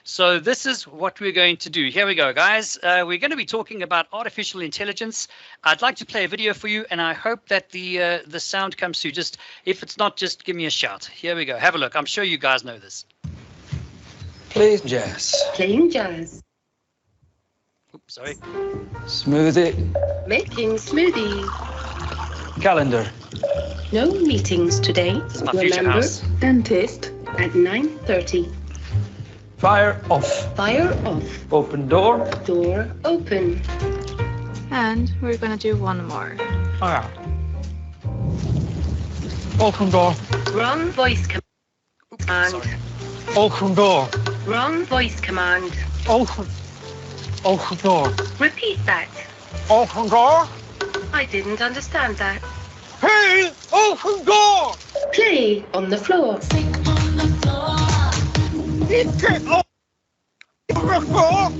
So this is what we're going to do. Here we go, guys. We're going to be talking about artificial intelligence. I'd like to play a video for you, and I hope that the sound comes through. Just if it's not, just give me a shout. Here we go. Have a look. I'm sure you guys know this. Playing jazz. Playing jazz. Oops, sorry. Smoothie. Making smoothie. Calendar. No meetings today. This is my future Remember, house. dentist at 9:30. Fire off. Fire off. Open door. Door open. And we're gonna do one more. Oh, yeah. Open door. Wrong voice command. Oops, sorry. Open door. Wrong voice command. Open. Open door. Repeat that. Open door. I didn't understand that. Hey, open door. Play on the floor. Open the door.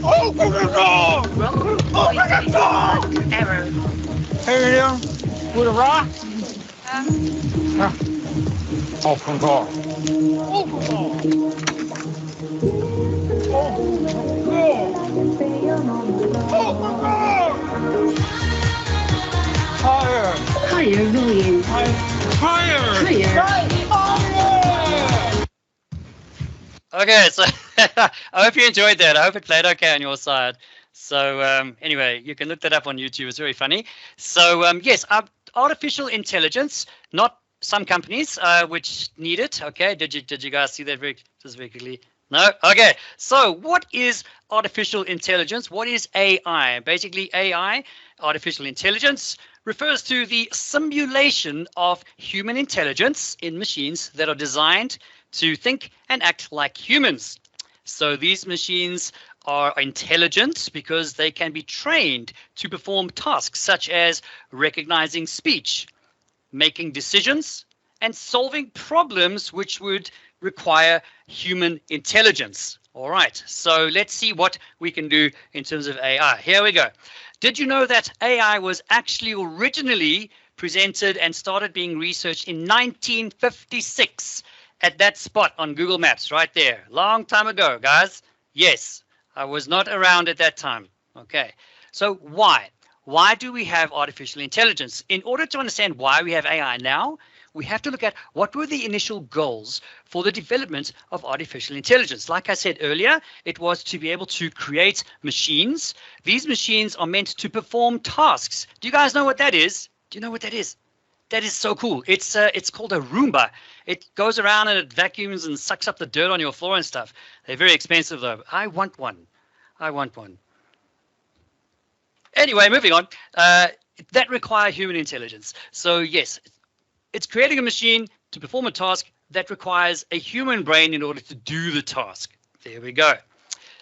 Open the door. Wrong voice command. Error. Hey, there. With a rock. Open door. Open door. Open door. Open door. Higher. Higher volume. Higher. Higher. Okay, so I hope you enjoyed that. I hope it played okay on your side. So anyway, you can look that up on YouTube. It's very funny. So yes, artificial intelligence, not some companies which need it. Okay, did you guys see that very quickly? No? Okay, so what is artificial intelligence? What is AI? Basically, AI, artificial intelligence, refers to the simulation of human intelligence in machines that are designed to think and act like humans. So these machines are intelligent because they can be trained to perform tasks such as recognizing speech, making decisions, and solving problems which would require human intelligence. All right, so let's see what we can do in terms of AI. Here we go. Did you know that AI was actually originally presented and started being researched in 1956 at that spot on Google Maps right there? Long time ago, guys. Yes, I was not around at that time. Okay, so why? Why do we have artificial intelligence? In order to understand why we have AI now, we have to look at what were the initial goals for the development of artificial intelligence. Like I said earlier, it was to be able to create machines. These machines are meant to perform tasks. Do you guys know what that is? Do you know what that is? That is so cool. It's called a Roomba. It goes around and it vacuums and sucks up the dirt on your floor and stuff. They're very expensive though. I want one. I want one. Anyway, moving on. That require human intelligence. So yes, it's creating a machine to perform a task that requires a human brain in order to do the task. There we go.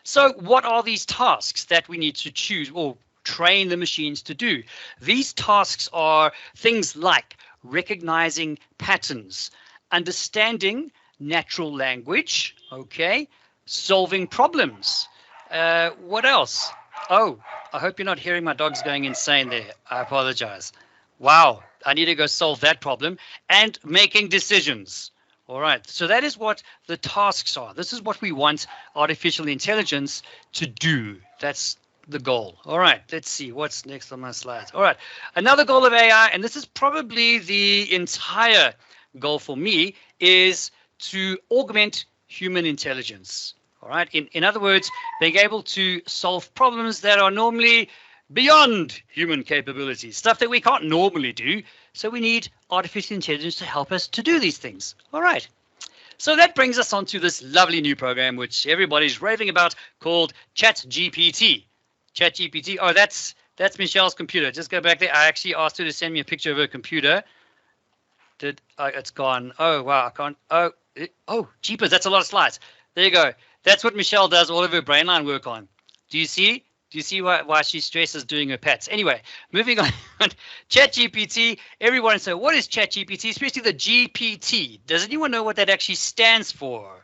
So what are these tasks that we need to choose or train the machines to do? These tasks are things like recognizing patterns, understanding natural language, okay, solving problems. What else? Oh, I hope you're not hearing my dogs going insane there. I apologize. Wow, I need to go solve that problem. And making decisions. All right, so that is what the tasks are. This is what we want artificial intelligence to do. That's the goal. All right, let's see what's next on my slides. All right, another goal of AI, and this is probably the entire goal for me, is to augment human intelligence. All right, in other words, being able to solve problems that are normally beyond human capabilities, stuff that we can't normally do. So we need artificial intelligence to help us to do these things. All right. So that brings us on to this lovely new program, which everybody's raving about, called ChatGPT. ChatGPT. Oh, that's Michelle's computer. Just go back there. I actually asked her to send me a picture of her computer. It's gone. Oh, wow. I can't. Oh, jeepers. That's a lot of slides. There you go. That's what Michelle does all of her brainline work on. Do you see? Do you see why she stresses doing her pets? Anyway, moving on. ChatGPT. Everyone say, what is ChatGPT? Especially the GPT. Does anyone know what that actually stands for?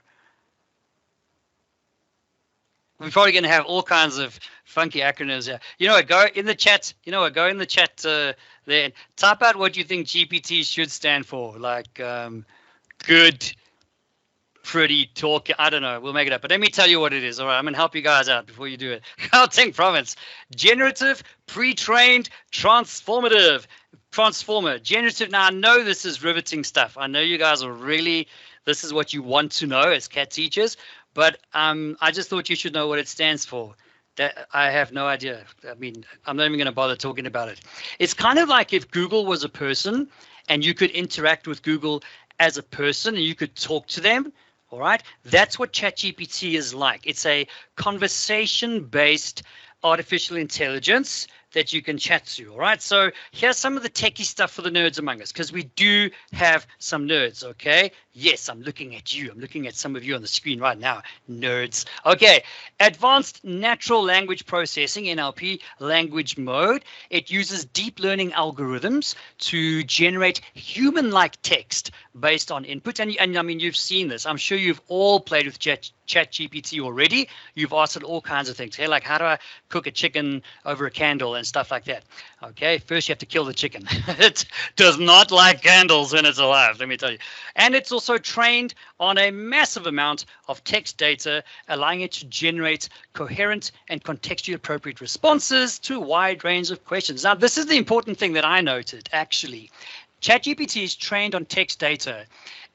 We're probably going to have all kinds of funky acronyms here. You know what? Go in the chat. You know what? Go in the chat there and type out what you think GPT should stand for. Like good. pretty talk. I don't know. We'll make it up. But let me tell you what it is. All right. I'm going to help you guys out before you do it. Gauteng province. Generative, pre-trained, transformative. Transformer. Generative. Now, I know this is riveting stuff. I know you guys are really, this is what you want to know as CAT teachers. But I just thought you should know what it stands for. That I have no idea. I mean, I'm not even going to bother talking about it. It's kind of like if Google was a person and you could interact with Google as a person and you could talk to them. All right. That's what ChatGPT is like. It's a conversation-based artificial intelligence that you can chat to. All right. So here's some of the techie stuff for the nerds among us, because we do have some nerds. OK, yes, I'm looking at you. I'm looking at some of you on the screen right now. Nerds. OK, advanced natural language processing, NLP language mode. It uses deep learning algorithms to generate human-like text based on input. And I mean, you've seen this. I'm sure you've all played with ChatGPT already. You've asked it all kinds of things. Hey, like, how do I cook a chicken over a candle and stuff like that? Okay, first you have to kill the chicken. It does not like candles when it's alive, let me tell you. And it's also trained on a massive amount of text data, allowing it to generate coherent and contextually appropriate responses to a wide range of questions. Now, this is the important thing that I noted, actually. ChatGPT is trained on text data.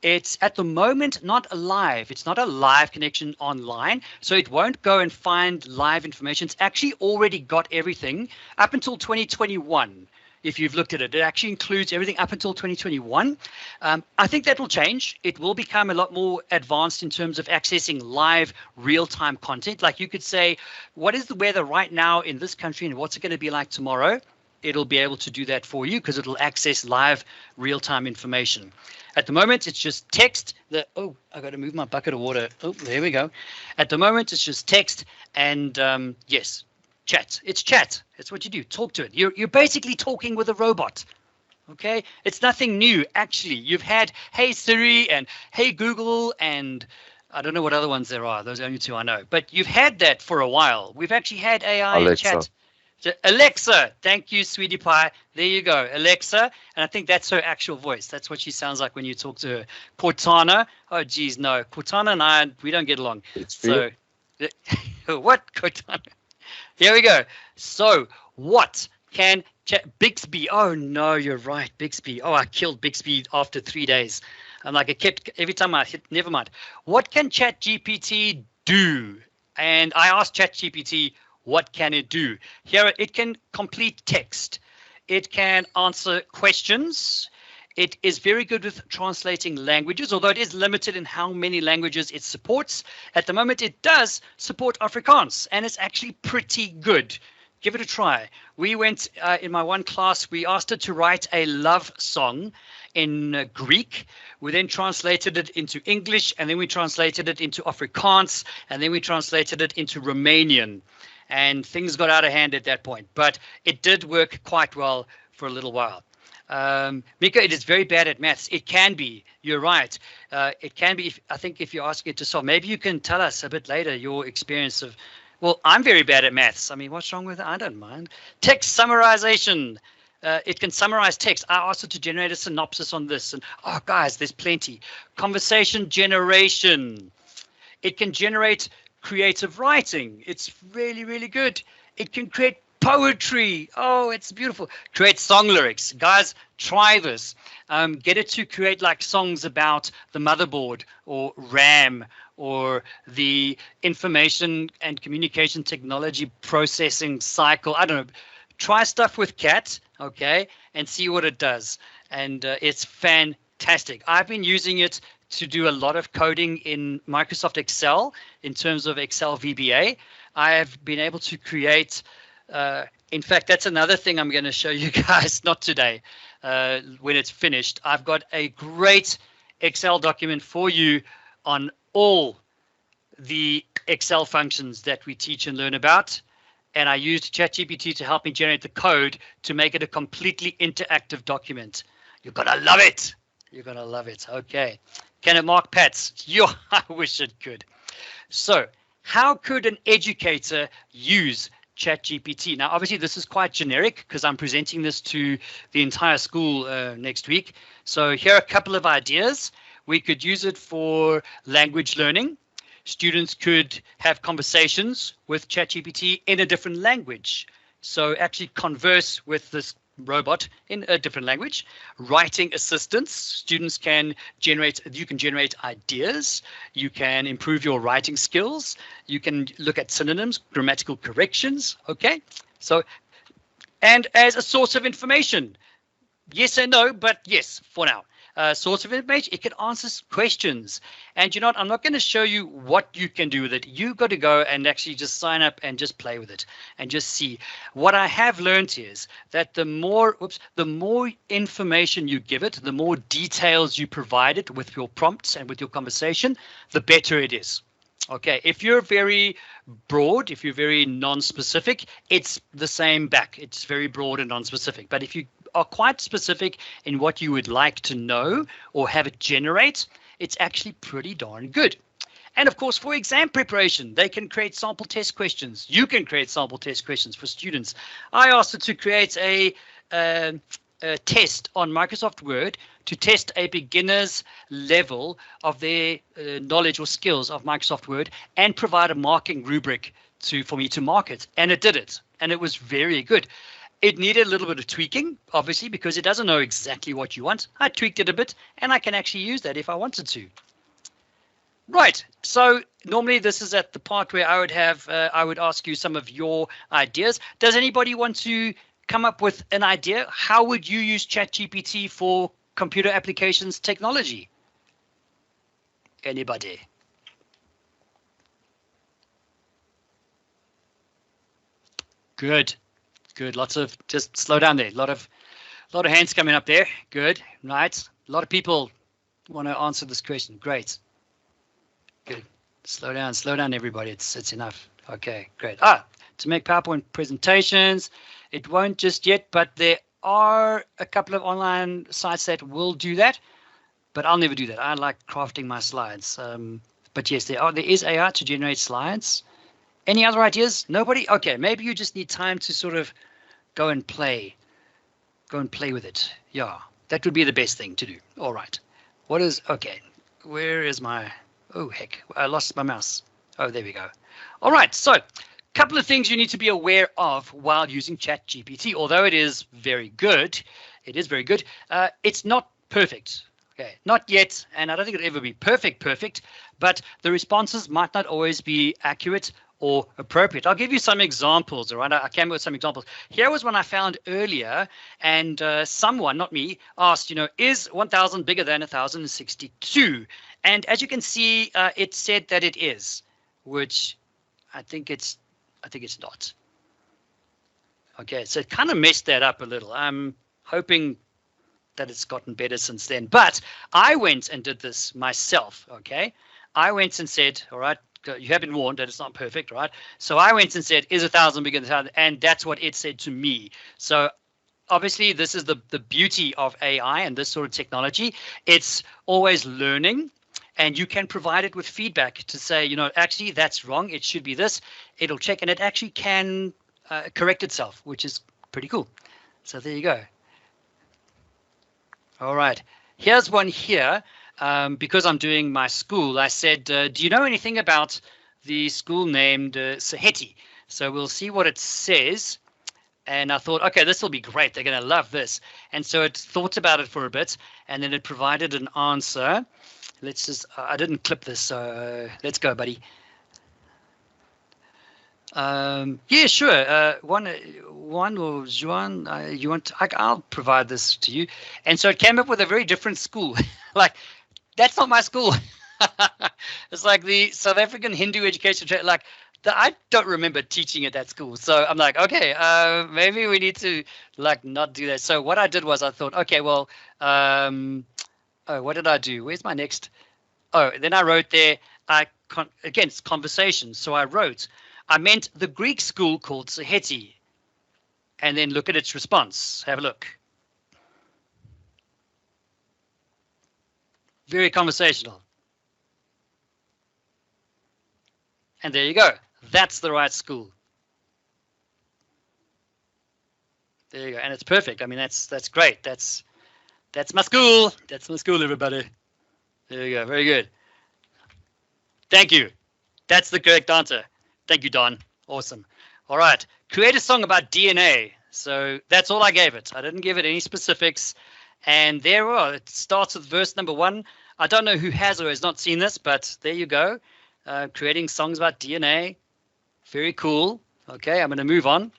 It's at the moment not alive. It's not a live connection online, so it won't go and find live information. It's actually already got everything up until 2021. If you've looked at it, it actually includes everything up until 2021. I think that will change. It will become a lot more advanced in terms of accessing live real-time content. Like you could say, what is the weather right now in this country and what's it going to be like tomorrow? It'll be able to do that for you because it'll access live real-time information. At the moment, it's just text. Oh, I got to move my bucket of water. Oh, there we go. At the moment, it's just text and yes, chat. It's chat. It's what you do. Talk to it. You're basically talking with a robot. Okay, it's nothing new. Actually, you've had Hey Siri and Hey Google and I don't know what other ones there are. Those are the only two I know. But you've had that for a while. We've actually had AI and chat. Alexa, thank you, sweetie pie. There you go, Alexa. And I think that's her actual voice. That's what she sounds like when you talk to her. Cortana, oh geez, no. Cortana and I, we don't get along. So, what, Cortana? Here we go. So, what can Bixby? Oh no, you're right, Bixby. Oh, I killed Bixby after 3 days. I'm like, I kept every time I hit. Never mind. What can ChatGPT do? And I asked ChatGPT, what can it do? Here, it can complete text. It can answer questions. It is very good with translating languages, although it is limited in how many languages it supports. At the moment, it does support Afrikaans, and it's actually pretty good. Give it a try. We went in my one class, we asked it to write a love song in Greek. We then translated it into English, and then we translated it into Afrikaans, and then we translated it into Romanian. And things got out of hand at that point, but it did work quite well for a little while. Mika, it is very bad at maths. It can be. You're right. It can be. I think if you're asking it to solve, maybe you can tell us a bit later your experience of. Well, I'm very bad at maths. I mean, what's wrong with it? I don't mind. Text summarization. It can summarize text. I asked it to generate a synopsis on this, and oh, guys, there's plenty. Conversation generation. It can generate creative writing. It's really, really good. It can create poetry. Oh, it's beautiful. Create song lyrics. Guys, try this. Get it to create like songs about the motherboard or RAM or the information and communication technology processing cycle. I don't know. Try stuff with CAT, okay, and see what it does. And it's fantastic. I've been using it to do a lot of coding in Microsoft Excel in terms of Excel VBA. I have been able to create, in fact, that's another thing I'm going to show you guys, not today, when it's finished. I've got a great Excel document for you on all the Excel functions that we teach and learn about. And I used ChatGPT to help me generate the code to make it a completely interactive document. You're going to love it. You're going to love it. Okay. Can it mark pats? I wish it could. So how could an educator use ChatGPT? Now, obviously, this is quite generic because I'm presenting this to the entire school next week. So here are a couple of ideas. We could use it for language learning. Students could have conversations with ChatGPT in a different language. So actually converse with this robot in a different language. Writing assistance, students can generate, you can generate ideas, you can improve your writing skills, you can look at synonyms, grammatical corrections, okay? So, and as a source of information, yes and no, but yes, for now. Source of information, it can answer questions. And you know what, I'm not going to show you what you can do with it. You got to go and actually just sign up and just play with it and just see. What I have learned is that the more information you give it, the more details you provide it with your prompts and with your conversation, the better it is. Okay, if you're very broad, if you're very non-specific, it's the same back. It's very broad and non-specific. But if you are quite specific in what you would like to know or have it generate, it's actually pretty darn good. And of course, for exam preparation, they can create sample test questions. You can create sample test questions for students. I asked it to create a test on Microsoft Word to test a beginner's level of their knowledge or skills of Microsoft Word and provide a marking rubric for me to mark it. And it did it. And it was very good. It needed a little bit of tweaking, obviously, because it doesn't know exactly what you want. I tweaked it a bit, and I can actually use that if I wanted to. Right. So normally this is at the part where I would ask you some of your ideas. Does anybody want to come up with an idea? How would you use ChatGPT for computer applications technology? Anybody? Good. Good. Lots of, just slow down there. A lot of hands coming up there. Good. Right. A lot of people want to answer this question. Great. Good. Slow down, everybody. It's enough. Okay, great. To make PowerPoint presentations, it won't just yet, but there are a couple of online sites that will do that, but I'll never do that. I like crafting my slides. But yes, there is AI to generate slides. Any other ideas? Nobody? Okay, maybe you just need time to sort of go and play with it. Yeah, that would be the best thing to do. All right. Okay, where is my, oh heck, I lost my mouse. Oh, there we go. All right, so couple of things you need to be aware of while using ChatGPT. Although it is very good, it's not perfect. Okay, not yet, and I don't think it'll ever be perfect, but the responses might not always be accurate or appropriate. I'll give you some examples, all right? I came up with some examples. Here was one I found earlier, and someone, not me, asked, is 1,000 bigger than 1,062? And as you can see, it said that it is, which I think it's not. Okay, so it kind of messed that up a little. I'm hoping that it's gotten better since then. But I went and did this myself, okay? I went and said, all right, you have been warned that it's not perfect, right? So I went and said, is 1,000 bigger than 1,000? And that's what it said to me. So obviously, this is the beauty of AI and this sort of technology. It's always learning. And you can provide it with feedback to say, actually, that's wrong. It should be this. It'll check, and it actually can correct itself, which is pretty cool. So there you go. All right. Here's one here. Because I'm doing my school, I said, do you know anything about the school named Saheti? So we'll see what it says. And I thought, okay, this will be great. They're going to love this. And so it thought about it for a bit, and then it provided an answer. Let's just, I didn't clip this, so let's go, buddy. Yeah, sure. One or Juan, you want? I'll provide this to you. And so it came up with a very different school. Like, that's not my school. It's like the South African Hindu education. I don't remember teaching at that school. So I'm like, okay, maybe we need to not do that. So what I did was I thought, okay, well, oh, what did I do? Where's my next? Oh, then I wrote there, again, it's conversation. So I meant the Greek school called Saheti. And then look at its response. Have a look. Very conversational. And there you go. That's the right school. There you go. And it's perfect. I mean, that's great. That's my school. That's my school, everybody. There you go. Very good. Thank you. That's the correct answer. Thank you, Don. Awesome. All right. Create a song about DNA. So that's all I gave it. I didn't give it any specifics. And there we are. It starts with verse number 1. I don't know who has or has not seen this, but there you go. Creating songs about DNA. Very cool. Okay, I'm going to move on.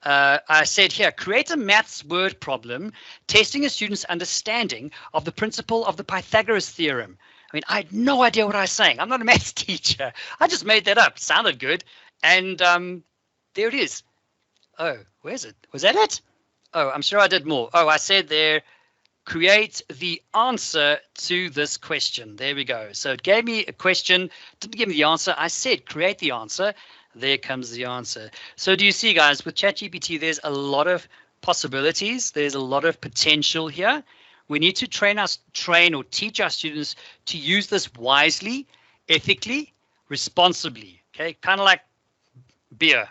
I said here, create a maths word problem testing a student's understanding of the principle of the Pythagoras theorem. I mean, I had no idea what I was saying. I'm not a maths teacher. I just made that up. Sounded good. And there it is. Oh, where's it? Was that it? Oh, I'm sure I did more. Oh, I said there, create the answer to this question. There we go. So it gave me a question, didn't give me the answer. I said create the answer. There comes the answer. So do you see, guys, with ChatGPT, there's a lot of possibilities. There's a lot of potential here. We need to train or teach our students to use this wisely, ethically, responsibly. Okay, kind of like beer.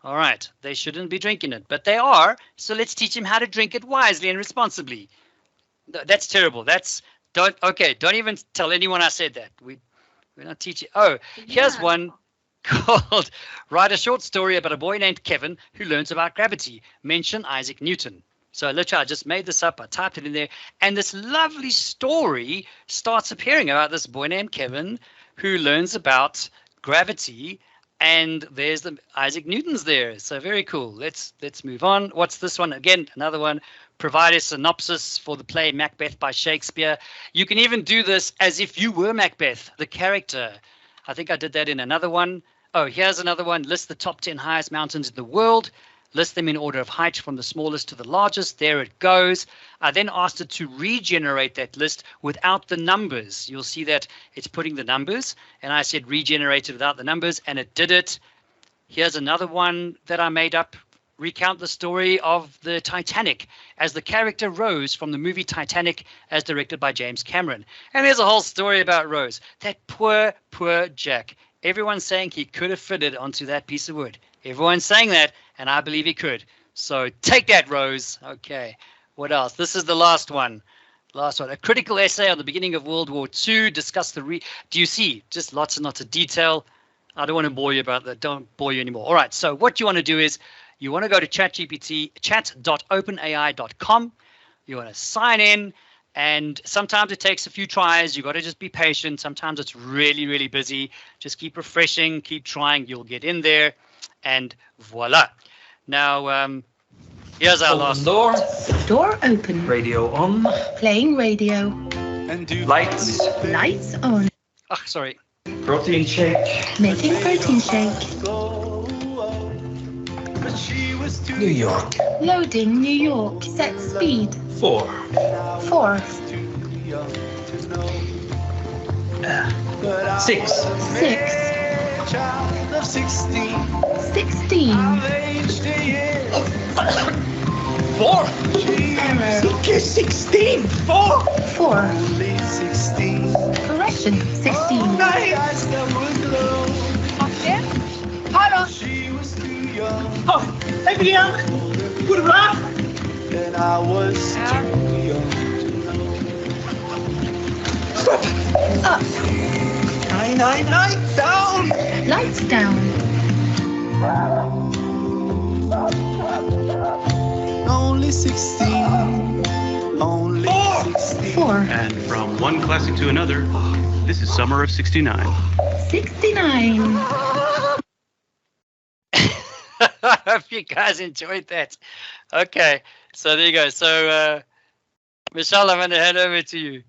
All right, they shouldn't be drinking it, but they are. So let's teach them how to drink it wisely and responsibly. That's terrible. Don't even tell anyone I said that. We're not teaching. Oh, here's one called write a short story about a boy named Kevin who learns about gravity. Mention Isaac Newton. So literally, I just made this up. I typed it in there, and this lovely story starts appearing about this boy named Kevin who learns about gravity. And there's the Isaac Newton's there. So very cool. Let's move on. What's this one? Again, another one. Provide a synopsis for the play Macbeth by Shakespeare. You can even do this as if you were Macbeth, the character. I think I did that in another one. Oh, here's another one. List the top 10 highest mountains in the world. List them in order of height from the smallest to the largest. There it goes. I then asked it to regenerate that list without the numbers. You'll see that it's putting the numbers. And I said regenerate it without the numbers, and it did it. Here's another one that I made up. Recount the story of the Titanic as the character Rose from the movie Titanic as directed by James Cameron. And there's a whole story about Rose. That poor Jack. Everyone's saying he could have fitted onto that piece of wood. Everyone's saying that, and I believe he could. So take that, Rose. Okay. What else? This is the last one. A critical essay on the beginning of World War II. Discuss the Do you see? Just lots and lots of detail. I don't want to bore you about that. Don't bore you anymore. All right. So what you want to do is you want to go to ChatGPT, chat.openai.com. You want to sign in. And sometimes it takes a few tries. You've got to just be patient. Sometimes it's really, really busy. Just keep refreshing, keep trying. You'll get in there. And voila. Now, here's our last door. Door open. Radio on. Playing radio. And do Lights. Lights on. Oh, sorry. Protein shake. Making protein shake. New York. Loading New York. Set speed. 4. 4. 6. 6. child of 16. 16. 4. Error. Okay, 16. 4. 4. Only 16. Correction. 16. Eyes that would glow. Hello. She was too young, Oh, everyone. Good luck. and I was too young to know. Up. 9, down. Lights down. Only 16. Only 16. 4. And from one classic to another, this is Summer of '69. 69. I hope you guys enjoyed that. Okay, so there you go. So, Michelle, I'm going to hand over to you.